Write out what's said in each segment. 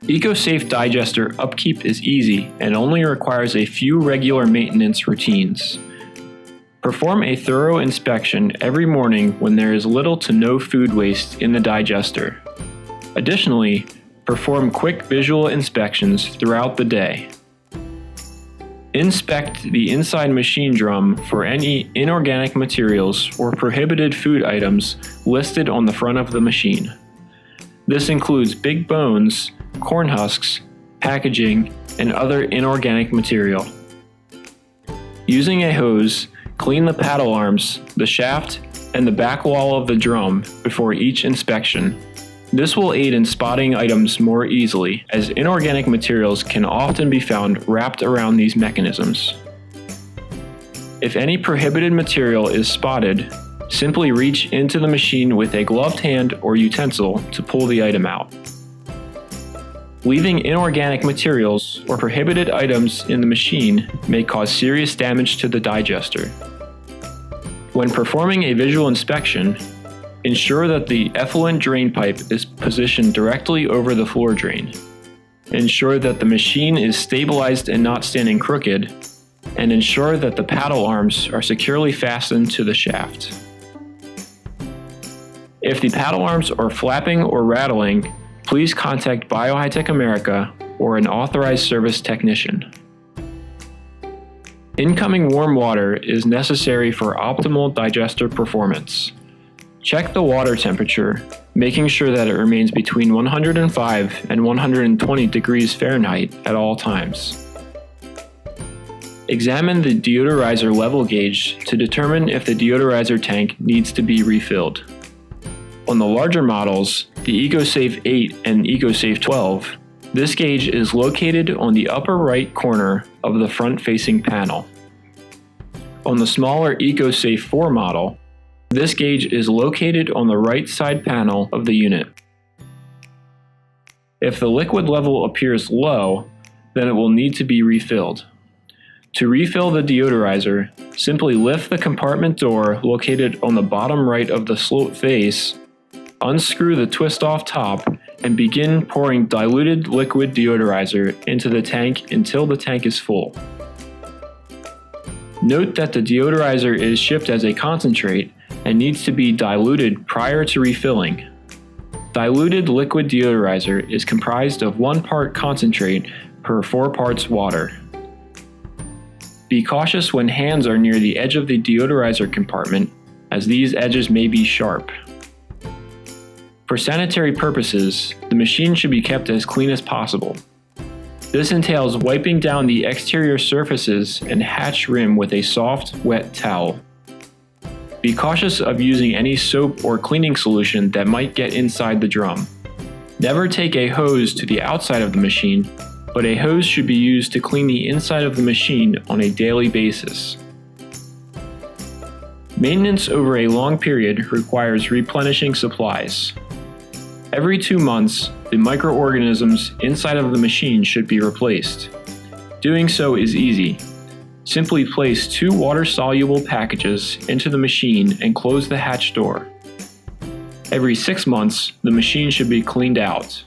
EcoSafe digester upkeep is easy and only requires a few regular maintenance routines. Perform a thorough inspection every morning when there is little to no food waste in the digester. Additionally, perform quick visual inspections throughout the day. Inspect the inside machine drum for any inorganic materials or prohibited food items listed on the front of the machine. This includes big bones, corn husks, packaging, and other inorganic material. Using a hose, clean the paddle arms, the shaft, and the back wall of the drum before each inspection. This will aid in spotting items more easily, as inorganic materials can often be found wrapped around these mechanisms. If any prohibited material is spotted, simply reach into the machine with a gloved hand or utensil to pull the item out. Leaving inorganic materials or prohibited items in the machine may cause serious damage to the digester. When performing a visual inspection, ensure that the effluent drain pipe is positioned directly over the floor drain. Ensure that the machine is stabilized and not standing crooked, and ensure that the paddle arms are securely fastened to the shaft. If the paddle arms are flapping or rattling, please contact BioHiTech America or an authorized service technician. Incoming warm water is necessary for optimal digester performance. Check the water temperature, making sure that it remains between 105 and 120 degrees Fahrenheit at all times. Examine the deodorizer level gauge to determine if the deodorizer tank needs to be refilled. On the larger models, the EcoSafe 8 and EcoSafe 12, this gauge is located on the upper right corner of the front-facing panel. On the smaller EcoSafe 4 model, this gauge is located on the right side panel of the unit. If the liquid level appears low, then it will need to be refilled. To refill the deodorizer, simply lift the compartment door located on the bottom right of the slope face, unscrew the twist-off top, and begin pouring diluted liquid deodorizer into the tank until the tank is full. Note that the deodorizer is shipped as a concentrate and needs to be diluted prior to refilling. Diluted liquid deodorizer is comprised of 1 part concentrate per 4 parts water. Be cautious when hands are near the edge of the deodorizer compartment, as these edges may be sharp. For sanitary purposes, the machine should be kept as clean as possible. This entails wiping down the exterior surfaces and hatch rim with a soft, wet towel. Be cautious of using any soap or cleaning solution that might get inside the drum. Never take a hose to the outside of the machine, but a hose should be used to clean the inside of the machine on a daily basis. Maintenance over a long period requires replenishing supplies. Every 2 months, the microorganisms inside of the machine should be replaced. Doing so is easy. Simply place 2 water-soluble packages into the machine and close the hatch door. Every 6 months, the machine should be cleaned out.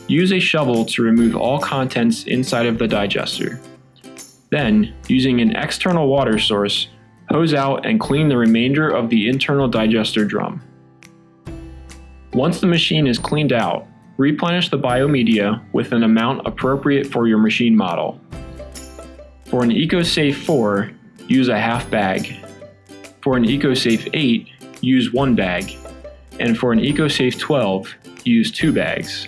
Use a shovel to remove all contents inside of the digester. Then, using an external water source, hose out and clean the remainder of the internal digester drum. Once the machine is cleaned out, replenish the biomedia with an amount appropriate for your machine model. For an EcoSafe 4, use a half bag. For an EcoSafe 8, use 1 bag. And for an EcoSafe 12, use 2 bags.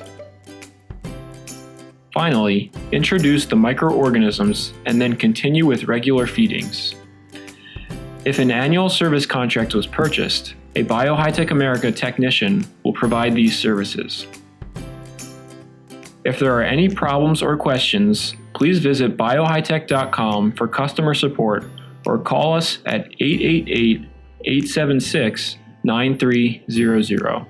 Finally, introduce the microorganisms and then continue with regular feedings. If an annual service contract was purchased, a BioHiTech America technician will provide these services. If there are any problems or questions, please visit biohitech.com for customer support or call us at 888-876-9300.